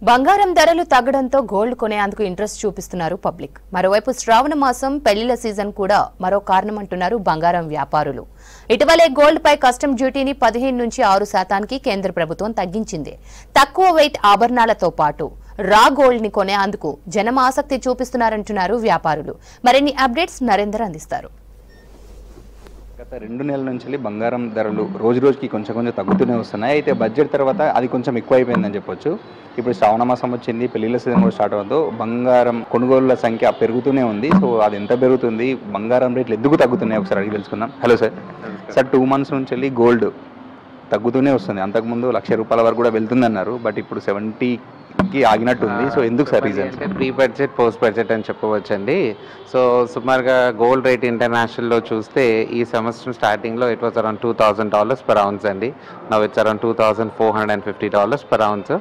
బంగారం ధరలు తగ్గడంతో గోల్డ్ కొనేందుకు ఇంట్రెస్ట్ చూపిస్తున్నారు పబ్లిక్. మరోవైపు శ్రావణ మాసం పెళ్లిళ్ల సీజన్ కూడా మరో కారణమంటున్నారు బంగారం వ్యాపారులు. ఇటీవలే గోల్డ్ పై కస్టమ్ డ్యూటీని 15 నుంచి 6% కేంద్ర ప్రభుత్వం తగ్గించింది. తక్కువ వెయిట్ ఆభరణాలతో పాటు రా గోల్డ్ ని కొనేందుకు జనం ఆసక్తి చూపిస్తున్నారంటున్నారు వ్యాపారులు. మరిన్ని అప్డేట్స్ నరేందర్ అందిస్తారు. గత 2 నెలల నుంచి బంగారం ధరలు రోజు రోజుకి కొంచెం తగ్గుతూనే వస్తున్నాయి. అయితే బడ్జెట్ తర్వాత అది కొంచెం ఎక్కువ అయిపోయిందని చెప్పొచ్చు. ఇప్పుడు శ్రావణ మాసం వచ్చింది, పెళ్లిళ్ళ సీజన్ కూడా స్టార్ట్ అవుతుందో బంగారం కొనుగోళ్ల సంఖ్య పెరుగుతూనే ఉంది. సో అది ఎంత పెరుగుతుంది, బంగారం రేట్లు ఎందుకు తగ్గుతున్నాయి ఒకసారి అడిగి తెలుసుకుందాం. Hello sir. 2 months నుంచి గోల్డ్ తగ్గుతూనే వస్తుంది. అంతకుముందు ₹1,00,000 వరకు కూడా వెళ్తుందన్నారు, బట్ ఇప్పుడు 70కి ఆగినట్టుంది. సో ఎందుకు సార్ రీజన్? అంటే ప్రీ బడ్జెట్ పోస్ట్ బడ్జెట్ అని చెప్పవచ్చండి. సో సుమారుగా గోల్డ్ రేట్ ఇంటర్నేషనల్లో చూస్తే ఈ సంవత్సరం స్టార్టింగ్లో it was around $2,000 per ounce అండి. Now it's around $2,450 per ounce.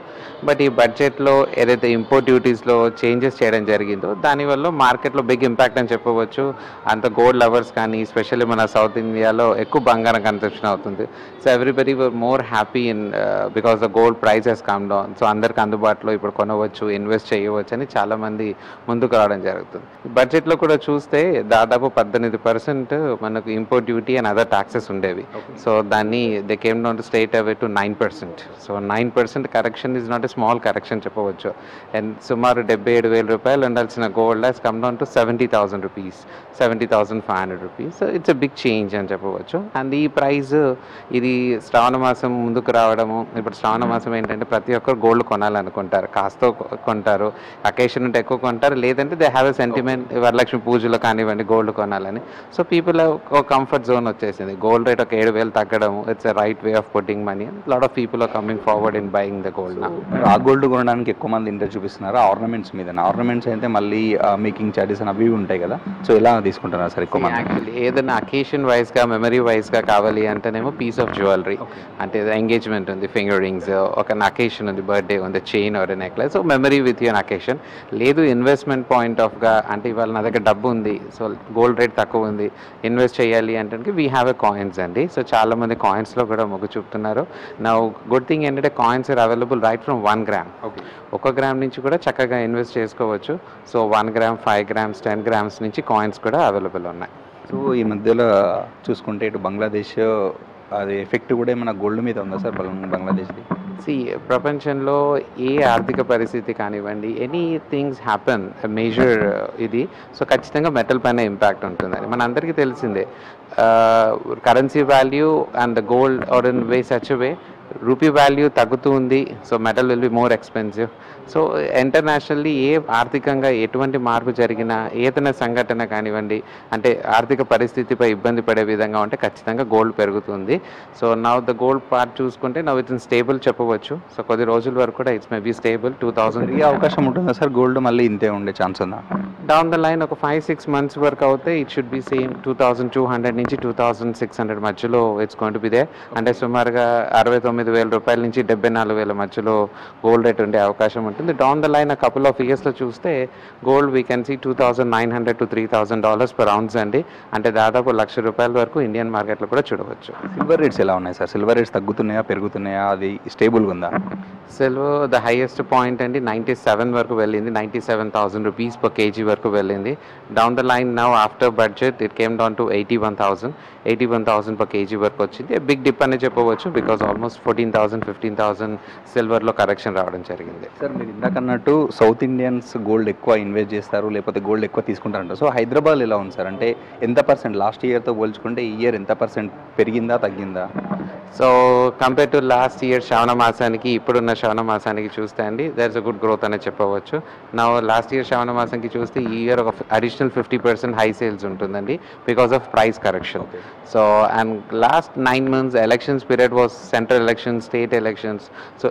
But ఈ బడ్జెట్లో ఏదైతే ఇంపోర్ట్ డ్యూటీస్లో చేంజెస్ చేయడం జరిగిందో దానివల్ల మార్కెట్లో బిగ్ ఇంపాక్ట్ అని చెప్పవచ్చు. అంత గోల్డ్ లవర్స్ కానీ ఎస్పెషల్లీ మన సౌత్ ఇండియాలో ఎక్కువ బంగారం కన్సెప్షన్ అవుతుంది. So everybody were more happy in because the gold price has come down. So అందరికి అందుబాటులో ఇప్పుడు కొనవచ్చు, ఇన్వెస్ట్ చేయవచ్చు అని చాలామంది ముందుకు రావడం జరుగుతుంది. బడ్జెట్లో కూడా చూస్తే దాదాపు 18% మనకు import duty and other taxes ఉండేవి. సో దాన్ని they came down to straight away to 9%. So 9% correction is not a small correction చెప్పవచ్చు. అండ్ సుమారు ₹77,000 ఉండాల్సిన gold has come down to ₹70,000, ₹70,500. So it's a big change అని చెప్పవచ్చు. And ఈ price ఇది శ్రావణ మాసం ముందుకు రావడము. ఇప్పుడు శ్రావణ మాసం ఏంటంటే ప్రతి ఒక్కరు గోల్డ్ కొనాలనుకుంటారు, కాస్త కొంటారు, అకేషన్ ఉంటే ఎక్కువ కొంటారు, లేదంటే they have a sentiment Varalakshmi పూజలో కానివ్వండి గోల్డ్ కొనాలని. సో పీపుల్ ఒక కంఫర్ట్ జోన్ వచ్చేసింది. గోల్డ్ రేట్ ఒక 7,000 తగ్గడము it's a right way of putting money. Lot of people are coming forward in buying the gold నా. ఆ గోల్డ్ కొనడానికి ఎక్కువ మంది ఇంట్రెస్ట్ చూపిస్తున్నారు ఆర్నమెంట్స్ మీద. ఆర్నమెంట్స్ అయితే మళ్ళీ మేకింగ్ చార్జెస్ అని అవి ఉంటాయి కదా, సో ఎలా తీసుకుంటున్నారు సార్ ఎక్కువ మంది? యాక్చువల్లీ ఏదైనా అకేషన్ వైజ్గా మెమరీ వైజ్గా కావాలి అంటేనేమో పీస్ ఆఫ్ జ్యువెలరీ, అంటే ఎంగేజ్మెంట్ ఉంది, ఫింగర్ రింగ్స్, ఒక అకేషన్ ఉంది, బర్త్డే ఉంది, chain or necklace, so memory with you occasion. లేదు ఇన్వెస్ట్మెంట్ పాయింట్ ఆఫ్గా అంటే ఇవాళ నా దగ్గర డబ్బు ఉంది, సో గోల్డ్ రేట్ తక్కువ ఉంది, ఇన్వెస్ట్ చేయాలి అంటే వీ హ్యావ్ ఎ కాయిన్స్ అండి. సో చాలామంది కాయిన్స్లో కూడా మొగ్గు చూపుతున్నారు. నా గుడ్ థింగ్ ఏంటంటే coins are available right from 1 gram. 1 gram నుంచి కూడా చక్కగా ఇన్వెస్ట్ చేసుకోవచ్చు. సో 1 gram, 5 grams, 10 grams నుంచి కాయిన్స్ కూడా అవైలబుల్ ఉన్నాయి. సో ఈ మధ్యలో చూసుకుంటే ఇటు బంగ్లాదేశ్ అది ఎఫెక్ట్ కూడా ఏమైనా గోల్డ్ మీద ఉందా సార్ బంగ్లాదేశ్ది? ప్రపంచంలో ఏ ఆర్థిక పరిస్థితి కానివ్వండి, ఎనీ థింగ్స్ హ్యాపెన్ మేజర్ ఇది, సో ఖచ్చితంగా మెటల్ పైన ఇంపాక్ట్ ఉంటుందని మన అందరికీ తెలిసిందే. Currency value and the gold are in way such way rupee value తగ్గుతూ ఉంది. So metal will be more expensive. So internationally ఏ ఆర్థికంగా ఎటువంటి మార్పు జరిగినా, ఏదైనా సంఘటన కానివ్వండి, అంటే ఆర్థిక పరిస్థితిపై ఇబ్బంది పడే విధంగా ఉంటే ఖచ్చితంగా గోల్డ్ పెరుగుతుంది. So now the gold part చూసుకుంటే నవ్ ఇట్స్ స్టేబుల్ చెప్పవచ్చు. సో కొద్ది రోజుల వరకు కూడా ఇట్స్ మే బీ స్టేబుల్. 2000 అవకాశం ఉంటుందా సార్ గోల్డ్ మళ్ళీ ఇంతే ఉండే ఛాన్స్ ఉందా? డౌన్ ద లైన్ ఒక 5-6 months వరకు అవుతే ఇట్ షుడ్ బి సేమ్ 2,200 నుంచి 2,600 మధ్యలో it's going to be they. అంటే సుమారుగా ₹69,000 నుంచి 74,000 మధ్యలో గోల్డ్ రేట్ ఉండే అవకాశం ఉంటుంది. Down the line couple of ఇయర్స్లో చూస్తే gold we can see $2,900 to $3,000 per ounce అండి. అంటే దాదాపు ₹1,00,000 వరకు ఇండియన్ మార్కెట్లో కూడా చూడవచ్చు. సిల్వర్ రేట్స్ ఎలా ఉన్నాయి సార్? సిల్వర్ రేట్స్ తగ్గుతున్నాయా, పెరుగుతున్నాయా, అది స్టేబుల్గా ఉందా? సిల్వర్ ద హైయెస్ట్ పాయింట్ అండి 97 వరకు వెళ్ళింది, ₹97,000 per kg వరకు వెళ్ళింది. Down the line now after budget it came down to 81,000 per kg వరకు వచ్చింది. బిగ్ డిప్ అని చెప్పవచ్చు, బికాస్ ఆల్మోస్ట్ 14,000, 15,000 సిల్వర్లో కరెక్షన్ రావడం జరిగింది. సార్ మీరు ఇందాకన్నట్టు సౌత్ ఇండియన్స్ గోల్డ్ ఎక్కువ ఇన్వెస్ట్ చేస్తారు, లేకపోతే గోల్డ్ ఎక్కువ తీసుకుంటారంట. సో హైదరాబాద్ ఎలా ఉంది సార్? అంటే ఎంత పర్సెంట్ లాస్ట్ ఇయర్తో పోల్చుకుంటే ఈ ఇయర్ ఎంత పర్సెంట్ పెరిగిందా, తగ్గిందా? So compare to last year Shravana మాసానికి ఇప్పుడున్న శ్రావణ మాసానికి చూస్తే అండి there is a good growth అనే చెప్పవచ్చు. నా లాస్ట్ ఇయర్ శ్రావణ మాసానికి చూస్తే ఈ ఇయర్ ఒక అడిషనల్ 50% హై సేల్స్ ఉంటుందండి because of price correction. So and last 9 months elections period was central elections, state elections. So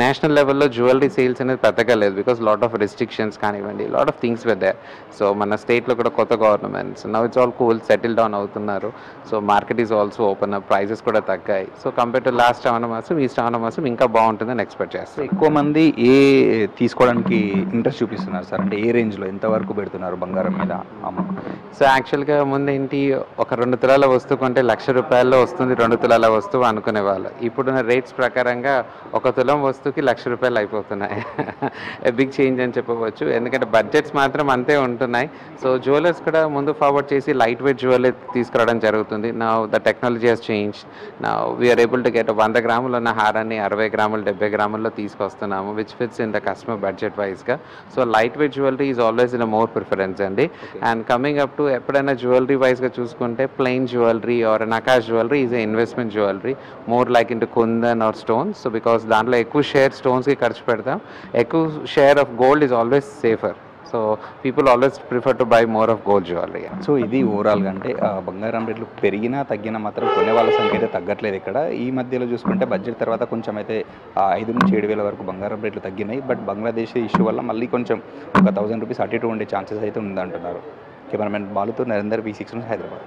national లెవెల్లో జ్యువెలరీ సేల్స్ అనేది పెద్దగా లేదు బికాస్ లాట్ ఆఫ్ రెస్ట్రిక్షన్స్ కానివ్వండి, lot of things were there. So మన స్టేట్లో కూడా కొత్త governments now it's all cool settle down అవుతున్నారు. So market is also open up, prices కూడా తగ్గాయి. ఉంటాయి. సో కంపేర్ టు లాస్ట్ శ్రావణ మాసం ఈ శ్రావణ మాసం ఇంకా బాగుంటుందని ఎక్స్పెక్ట్ చేస్తాం. ఎక్కువ మంది ఏ తీసుకోవడానికి ఇంట్రెస్ట్ చూపిస్తున్నారు సార్? అంటే ఏ రేంజ్లో ఎంతవరకు పెడుతున్నారు బంగారం మీద అమ్మ? సో యాక్చువల్గా ముందేంటి, ఒక 2 తులాల వస్తువు కొంటే ₹1,00,000 వస్తుంది, 2 తులాల వస్తువు అనుకునేవాళ్ళు. ఇప్పుడున్న రేట్స్ ప్రకారంగా 1 తులం వస్తువుకి ₹1,00,000 అయిపోతున్నాయి. బిగ్ చేంజ్ అని చెప్పవచ్చు, ఎందుకంటే బడ్జెట్స్ మాత్రం అంతే ఉంటున్నాయి. సో జ్యువెలర్స్ కూడా ముందు ఫార్వర్డ్ చేసి లైట్ వెయిట్ జ్యువెలరీ తీసుకురావడం జరుగుతుంది. నా ద టెక్నాలజీ హెస్ చేంజ్. నా వీఆర్ ఏబుల్ టు గెట్ 100 గ్రాములు ఉన్న హారాన్ని 60 గ్రాములు 70 గ్రాముల్లో తీసుకొస్తున్నాము, which fits in the customer budget వైజ్గా. So light weight jewellery is always in a more preference అండి. అండ్ కమింగ్ అప్ టు ఎప్పుడైనా జ్యువెలరీ వైజ్గా చూసుకుంటే ప్లెయిన్ జ్యువెలరీ ఆర్ నకాష్ jewellery is a investment jewellery, more like into kundan or stones. So because దాంట్లో ఎక్కువ share స్టోన్స్కి ఖర్చు పెడతాం, ఎక్కువ share of gold is always safer. So people always prefer to buy more of gold jewellery. So ఇది ఓవరాల్గా అంటే బంగారం రేట్లు పెరిగినా తగ్గినా మాత్రం కొనే వాళ్ళ సంఖ్య అయితే తగ్గట్లేదు ఇక్కడ. ఈ మధ్యలో చూసుకుంటే బడ్జెట్ తర్వాత కొంచెం అయితే 5 నుంచి 7 వేల వరకు బంగారం రేట్లు తగ్గినాయి. బట్ బంగ్లాదేశ్ ఇష్యూ వల్ల మళ్ళీ కొంచెం ఒక ₹1,000 అటు ఇటు ఉండే ఛాన్సెస్ అయితే ఉందంటున్నారు. కెమెరామెన్ బాలుతో నరేందర్, V6 నుంచి హైదరాబాద్.